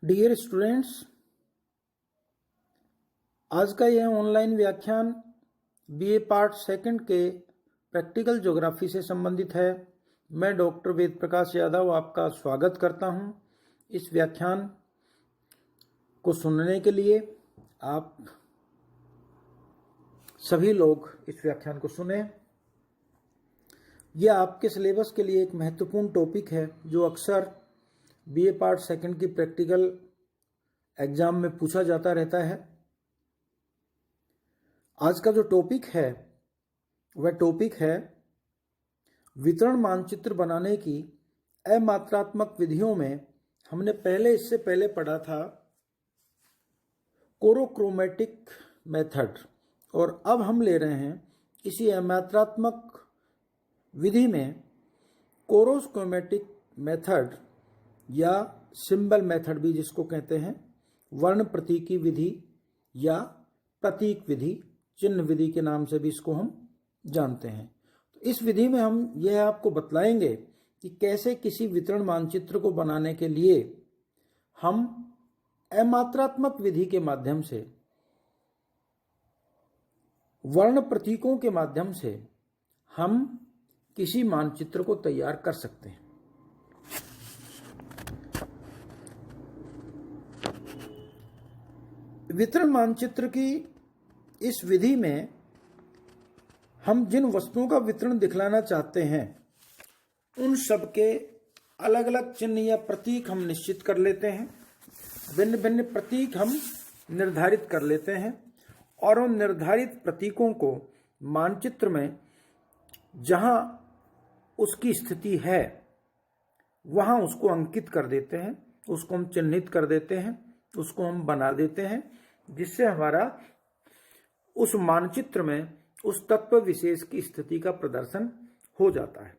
Dear students, आज का यह ऑनलाइन व्याख्यान बीए पार्ट सेकंड के प्रैक्टिकल ज्योग्राफी से संबंधित है। मैं डॉक्टर वेद प्रकाश यादव आपका स्वागत करता हूं। इस व्याख्यान को सुनने के लिए आप सभी लोग इस व्याख्यान को सुने। यह आपके सिलेबस के लिए एक महत्वपूर्ण टॉपिक है जो अक्सर बीए पार्ट सेकंड की प्रैक्टिकल एग्जाम में पूछा जाता रहता है। आज का जो टॉपिक है वह टॉपिक है वितरण मानचित्र बनाने की अमात्रात्मक विधियों में। हमने इससे पहले पढ़ा था कोरोक्रोमेटिक मेथड और अब हम ले रहे हैं इसी अमात्रात्मक विधि में कोरोक्रोमेटिक मेथड या सिंबल मेथड भी जिसको कहते हैं, वर्ण प्रतीकी विधि या प्रतीक विधि, चिन्ह विधि के नाम से भी इसको हम जानते हैं। तो इस विधि में हम यह आपको बतलाएंगे कि कैसे किसी वितरण मानचित्र को बनाने के लिए हम अमात्रात्मक विधि के माध्यम से, वर्ण प्रतीकों के माध्यम से हम किसी मानचित्र को तैयार कर सकते हैं। वितरण मानचित्र की इस विधि में हम जिन वस्तुओं का वितरण दिखलाना चाहते हैं उन सब के अलग अलग चिन्ह या प्रतीक हम निश्चित कर लेते हैं। भिन्न भिन्न प्रतीक हम निर्धारित कर लेते हैं और उन निर्धारित प्रतीकों को मानचित्र में जहां उसकी स्थिति है वहां उसको अंकित कर देते हैं, उसको हम चिन्हित कर देते हैं, उसको हम बना देते हैं, जिससे हमारा उस मानचित्र में उस तत्व विशेष की स्थिति का प्रदर्शन हो जाता है।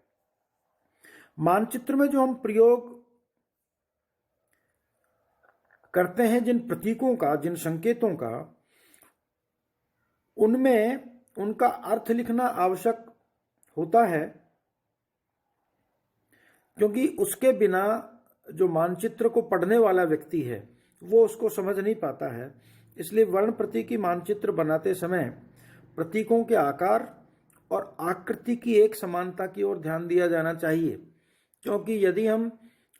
मानचित्र में जो हम प्रयोग करते हैं जिन प्रतीकों का, जिन संकेतों का, उनमें उनका अर्थ लिखना आवश्यक होता है, क्योंकि उसके बिना जो मानचित्र को पढ़ने वाला व्यक्ति है वो उसको समझ नहीं पाता है। इसलिए वर्ण प्रतीकी मानचित्र बनाते समय प्रतीकों के आकार और आकृति की एक समानता की ओर ध्यान दिया जाना चाहिए, क्योंकि यदि हम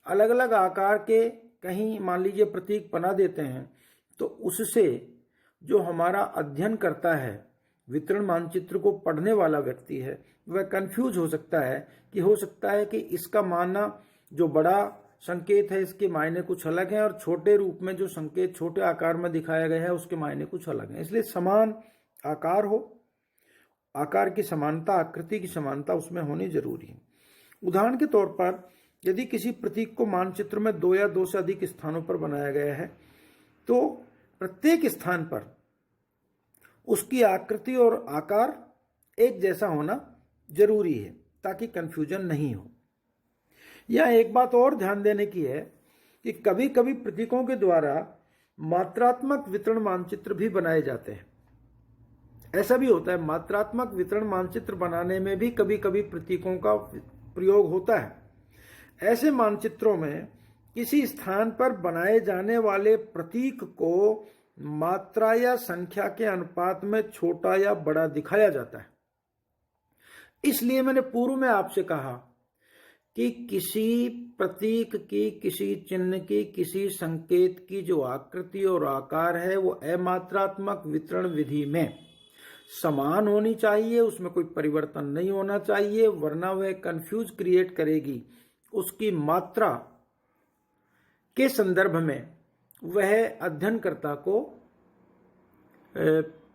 अलग अलग आकार के कहीं मान लीजिए प्रतीक बना देते हैं तो उससे जो हमारा अध्ययन करता है, वितरण मानचित्र को पढ़ने वाला व्यक्ति है, वह कंफ्यूज हो सकता है कि हो सकता है कि इसका मानना जो बड़ा संकेत है इसके मायने कुछ अलग हैं और छोटे रूप में जो संकेत छोटे आकार में दिखाया गया है उसके मायने कुछ अलग हैं। इसलिए समान आकार हो, आकार की समानता, आकृति की समानता उसमें होनी जरूरी है। उदाहरण के तौर पर यदि किसी प्रतीक को मानचित्र में 2 या 2 से अधिक स्थानों पर बनाया गया है तो प्रत्येक स्थान पर उसकी आकृति और आकार एक जैसा होना जरूरी है ताकि कंफ्यूजन नहीं हो। यह एक बात और ध्यान देने की है कि कभी कभी प्रतीकों के द्वारा मात्रात्मक वितरण मानचित्र भी बनाए जाते हैं। ऐसा भी होता है, मात्रात्मक वितरण मानचित्र बनाने में भी कभी कभी प्रतीकों का प्रयोग होता है। ऐसे मानचित्रों में किसी स्थान पर बनाए जाने वाले प्रतीक को मात्रा या संख्या के अनुपात में छोटा या बड़ा दिखाया जाता है। इसलिए मैंने पूर्व में आपसे कहा कि किसी प्रतीक की, किसी चिन्ह की, किसी संकेत की जो आकृति और आकार है वो अमात्रात्मक वितरण विधि में समान होनी चाहिए, उसमें कोई परिवर्तन नहीं होना चाहिए, वरना वह कंफ्यूज क्रिएट करेगी। उसकी मात्रा के संदर्भ में वह अध्ययनकर्ता को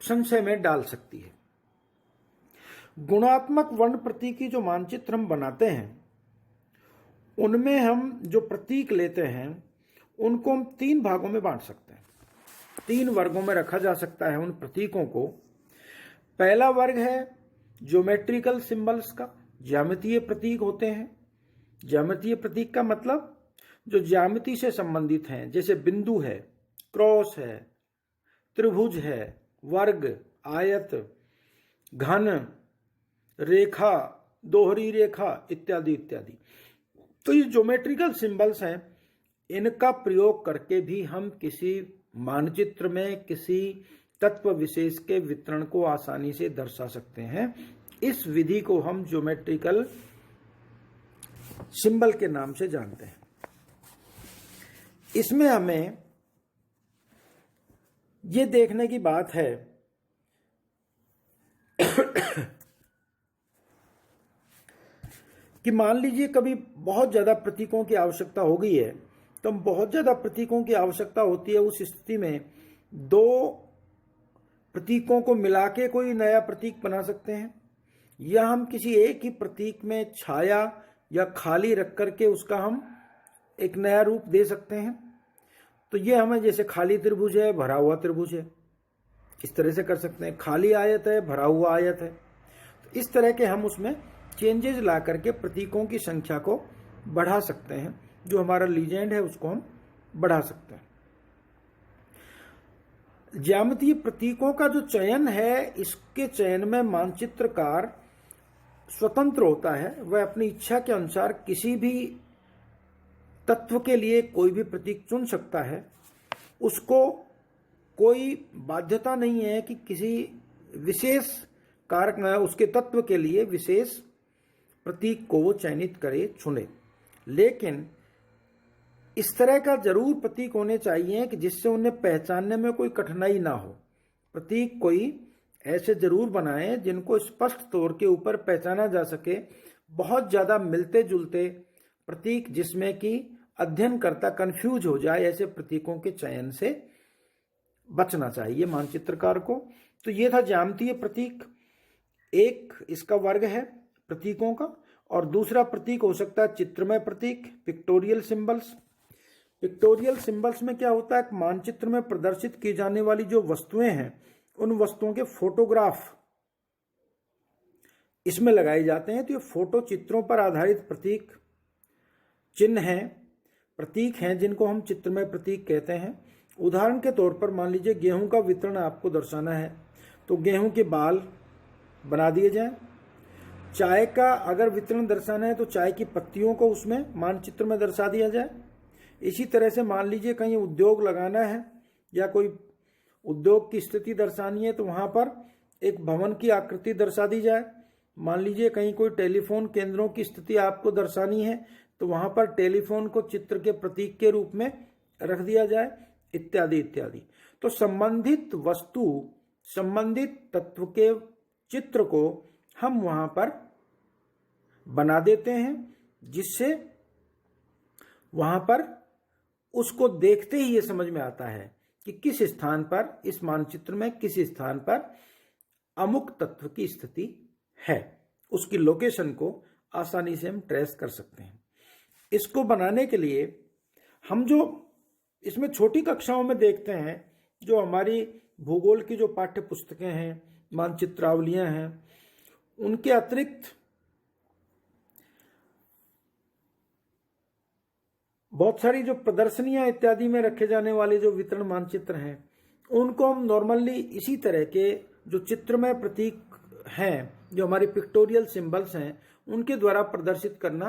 संशय में डाल सकती है। गुणात्मक वर्ण प्रतीकी जो मानचित्र हम बनाते हैं उनमें हम जो प्रतीक लेते हैं उनको हम 3 भागों में बांट सकते हैं, 3 वर्गों में रखा जा सकता है उन प्रतीकों को। पहला वर्ग है ज्योमेट्रिकल सिंबल्स का, ज्यामितीय प्रतीक होते हैं। ज्यामितीय प्रतीक का मतलब जो ज्यामिति से संबंधित हैं, जैसे बिंदु है, क्रॉस है, त्रिभुज है, वर्ग, आयत, घन, रेखा, दोहरी रेखा इत्यादि इत्यादि। तो ये ज्योमेट्रिकल सिंबल्स हैं, इनका प्रयोग करके भी हम किसी मानचित्र में किसी तत्व विशेष के वितरण को आसानी से दर्शा सकते हैं। इस विधि को हम ज्योमेट्रिकल सिंबल के नाम से जानते हैं। इसमें हमें ये देखने की बात है कि मान लीजिए कभी बहुत ज्यादा प्रतीकों की आवश्यकता हो गई है, तो हम बहुत ज्यादा प्रतीकों की आवश्यकता होती है, उस स्थिति में दो प्रतीकों को मिला के कोई नया प्रतीक बना सकते हैं, या हम किसी एक ही प्रतीक में छाया या खाली रख करके उसका हम एक नया रूप दे सकते हैं। तो ये हमें जैसे खाली त्रिभुज है, भरा हुआ त्रिभुज है, इस तरह से कर सकते हैं। खाली आयत है, भरा हुआ आयत है, तो इस तरह के हम उसमें चेंजेस ला करके प्रतीकों की संख्या को बढ़ा सकते हैं। जो हमारा लीजेंड है उसको हम बढ़ा सकते हैं। ज्यामितीय प्रतीकों का जो चयन है, इसके चयन में मानचित्रकार स्वतंत्र होता है। वह अपनी इच्छा के अनुसार किसी भी तत्व के लिए कोई भी प्रतीक चुन सकता है। उसको कोई बाध्यता नहीं है कि किसी विशेष कारक में उसके तत्व के लिए विशेष प्रतीक को वो चयनित करे, चुने। लेकिन इस तरह का जरूर प्रतीक होने चाहिए कि जिससे उन्हें पहचानने में कोई कठिनाई ना हो। प्रतीक कोई ऐसे जरूर बनाए जिनको स्पष्ट तौर के ऊपर पहचाना जा सके। बहुत ज्यादा मिलते जुलते प्रतीक जिसमें कि अध्ययनकर्ता कंफ्यूज हो जाए, ऐसे प्रतीकों के चयन से बचना चाहिए मानचित्रकार को। तो ये था ज्यामितीय प्रतीक। एक इसका वर्ग है प्रतीकों का, और दूसरा प्रतीक हो सकता है चित्रमय प्रतीक, पिक्टोरियल सिंबल्स। पिक्टोरियल सिंबल्स में क्या होता है, मानचित्र में प्रदर्शित की जाने वाली जो वस्तुएं हैं, उन वस्तुओं के फोटोग्राफ इसमें लगाए जाते हैं। तो ये फोटो चित्रों पर आधारित प्रतीक चिन्ह हैं, प्रतीक हैं, जिनको हम चित्रमय प्रतीक कहते हैं। उदाहरण के तौर पर मान लीजिए गेहूं का वितरण आपको दर्शाना है, तो गेहूं के बाल बना दिए जाएं। चाय का अगर वितरण दर्शाना है तो चाय की पत्तियों को उसमें मानचित्र में दर्शा दिया जाए। इसी तरह से मान लीजिए कहीं उद्योग लगाना है या कोई उद्योग की स्थिति दर्शानी है, तो वहां पर एक भवन की आकृति दर्शा दी जाए। मान लीजिए कहीं कोई टेलीफोन केंद्रों की स्थिति आपको दर्शानी है, तो वहां पर टेलीफोन को चित्र के प्रतीक के रूप में रख दिया जाए, इत्यादि इत्यादि। तो संबंधित वस्तु, संबंधित तत्व के चित्र को हम वहां पर बना देते हैं, जिससे वहां पर उसको देखते ही ये समझ में आता है कि किस स्थान पर, इस मानचित्र में किस स्थान पर अमुक तत्व की स्थिति है। उसकी लोकेशन को आसानी से हम ट्रेस कर सकते हैं। इसको बनाने के लिए हम जो इसमें छोटी कक्षाओं में देखते हैं, जो हमारी भूगोल की जो पाठ्य पुस्तकें हैं, मानचित्रावलियां हैं, उनके अतिरिक्त बहुत सारी जो प्रदर्शनियां इत्यादि में रखे जाने वाले जो वितरण मानचित्र हैं, उनको हम नॉर्मली इसी तरह के जो चित्रमय प्रतीक हैं, जो हमारे पिक्टोरियल सिंबल्स हैं, उनके द्वारा प्रदर्शित करना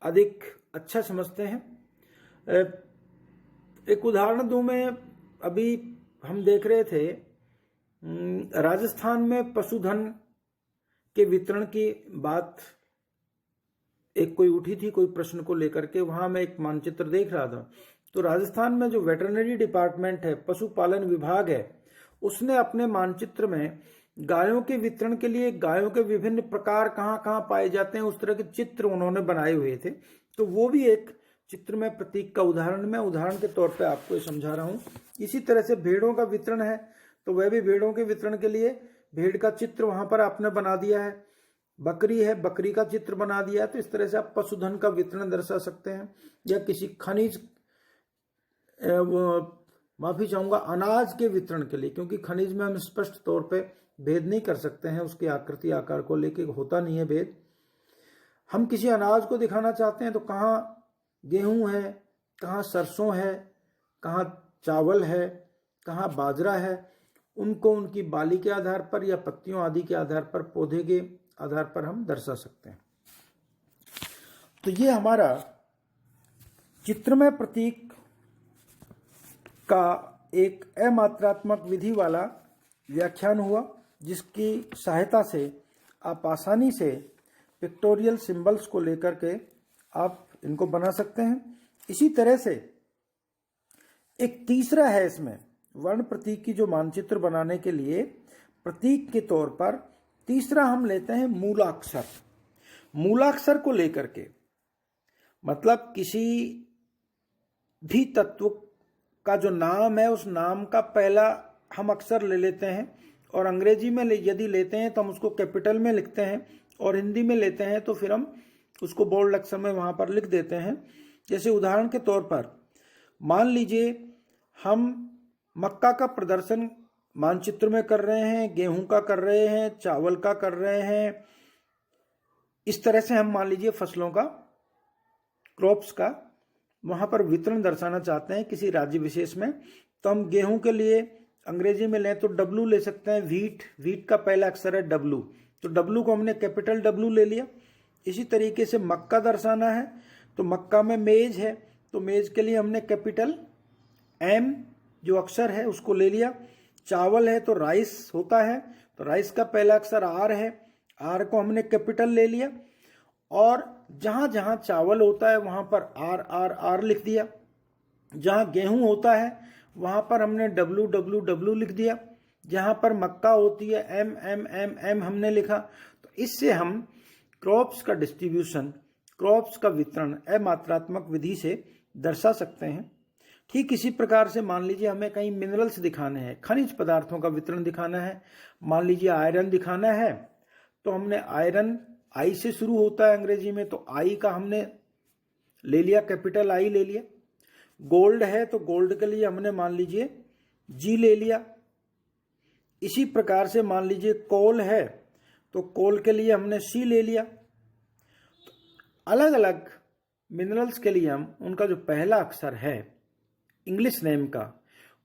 अधिक अच्छा समझते हैं। एक उदाहरण दूं मैं, अभी हम देख रहे थे राजस्थान में पशुधन के वितरण की बात एक कोई उठी थी, कोई प्रश्न को लेकर के। वहां मैं एक मानचित्र देख रहा था, तो राजस्थान में जो वेटरनरी डिपार्टमेंट है, पशुपालन विभाग है, उसने अपने मानचित्र में गायों के वितरण के लिए गायों के विभिन्न प्रकार कहाँ कहाँ पाए जाते हैं, उस तरह के चित्र उन्होंने बनाए हुए थे। तो वो भी एक चित्र में प्रतीक का उदाहरण, मैं उदाहरण के तौर पे आपको समझा रहा हूँ। इसी तरह से भेड़ों का वितरण है, तो वह भी भेड़ों के वितरण के लिए भेड़ का चित्र वहां पर आपने बना दिया है। बकरी है, बकरी का चित्र बना दिया है। तो इस तरह से आप पशुधन का वितरण दर्शा सकते हैं। या किसी खनिज, माफी चाहूंगा, अनाज के वितरण के लिए, क्योंकि खनिज में हम स्पष्ट तौर पे भेद नहीं कर सकते हैं, उसकी आकृति आकार को लेके होता नहीं है भेद। हम किसी अनाज को दिखाना चाहते हैं, तो कहाँ गेहूं है, कहाँ सरसों है, कहाँ चावल है, कहाँ बाजरा है, उनको उनकी बाली के आधार पर या पत्तियों आदि के आधार पर, पौधे के आधार पर हम दर्शा सकते हैं। तो ये हमारा चित्रमय प्रतीक का एक अमात्रात्मक विधि वाला व्याख्यान हुआ, जिसकी सहायता से आप आसानी से पिक्टोरियल सिंबल्स को लेकर के आप इनको बना सकते हैं। इसी तरह से एक तीसरा है इसमें, वर्ण प्रतीक की जो मानचित्र बनाने के लिए प्रतीक के तौर पर तीसरा हम लेते हैं मूलाक्षर। मूलाक्षर को लेकर के मतलब किसी भी तत्व का जो नाम है उस नाम का पहला हम अक्षर ले लेते हैं, और अंग्रेजी में यदि लेते हैं तो हम उसको कैपिटल में लिखते हैं, और हिंदी में लेते हैं तो फिर हम उसको बोल्ड अक्षर में वहां पर लिख देते हैं। जैसे उदाहरण के तौर पर मान लीजिए हम मक्का का प्रदर्शन मानचित्र में कर रहे हैं, गेहूं का कर रहे हैं, चावल का कर रहे हैं, इस तरह से हम मान लीजिए फसलों का, क्रॉप्स का वहां पर वितरण दर्शाना चाहते हैं किसी राज्य विशेष में, तो हम गेहूं के लिए अंग्रेजी में लें तो डब्लू ले सकते हैं। व्हीट का पहला अक्षर है डब्लू, तो डब्लू को हमने कैपिटल डब्लू ले लिया। इसी तरीके से मक्का दर्शाना है तो मक्का में मेज है तो मेज के लिए हमने कैपिटल एम जो अक्षर है उसको ले लिया। चावल है तो राइस होता है तो राइस का पहला अक्षर आर है, आर को हमने कैपिटल ले लिया, और जहां जहां चावल होता है वहां पर आर आर आर लिख दिया। जहां गेहूं होता है वहां पर हमने डब्लू डब्लू डब्लू लिख दिया। जहां पर मक्का होती है एम एम एम एम हमने लिखा। तो इससे हम क्रॉप्स का डिस्ट्रीब्यूशन, क्रॉप्स का वितरण अमात्रात्मक विधि से दर्शा सकते हैं। ठीक इसी प्रकार से मान लीजिए हमें कहीं मिनरल्स दिखाने हैं, खनिज पदार्थों का वितरण दिखाना है। मान लीजिए आयरन दिखाना है तो हमने आयरन आई से शुरू होता है अंग्रेजी में, तो आई का हमने ले लिया, कैपिटल आई ले लिया। गोल्ड है तो गोल्ड के लिए हमने मान लीजिए जी ले लिया। इसी प्रकार से मान लीजिए कोल है तो कोल के लिए हमने सी ले लिया। तो अलग अलग मिनरल्स के लिए हम उनका जो पहला अक्षर है इंग्लिश नेम का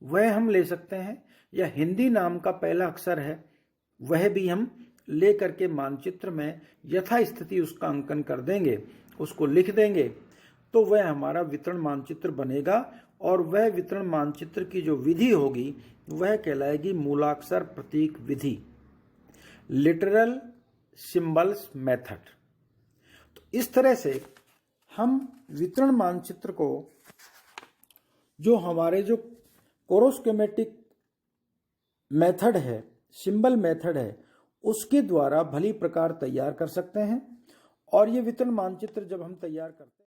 वह हम ले सकते हैं, या हिंदी नाम का पहला अक्षर है वह भी हम ले करके मानचित्र में यथास्थिति उसका अंकन कर देंगे, उसको लिख देंगे, तो वह हमारा वितरण मानचित्र बनेगा। और वह वितरण मानचित्र की जो विधि होगी वह कहलाएगी मूलाक्षर प्रतीक विधि, लिटरल सिंबल्स मेथड। तो इस तरह से हम वितरण मानचित्र को, जो हमारे जो कोरोस्केमेटिक मेथड है, सिंबल मेथड है, उसके द्वारा भली प्रकार तैयार कर सकते हैं। और ये वितरण मानचित्र जब हम तैयार करते हैं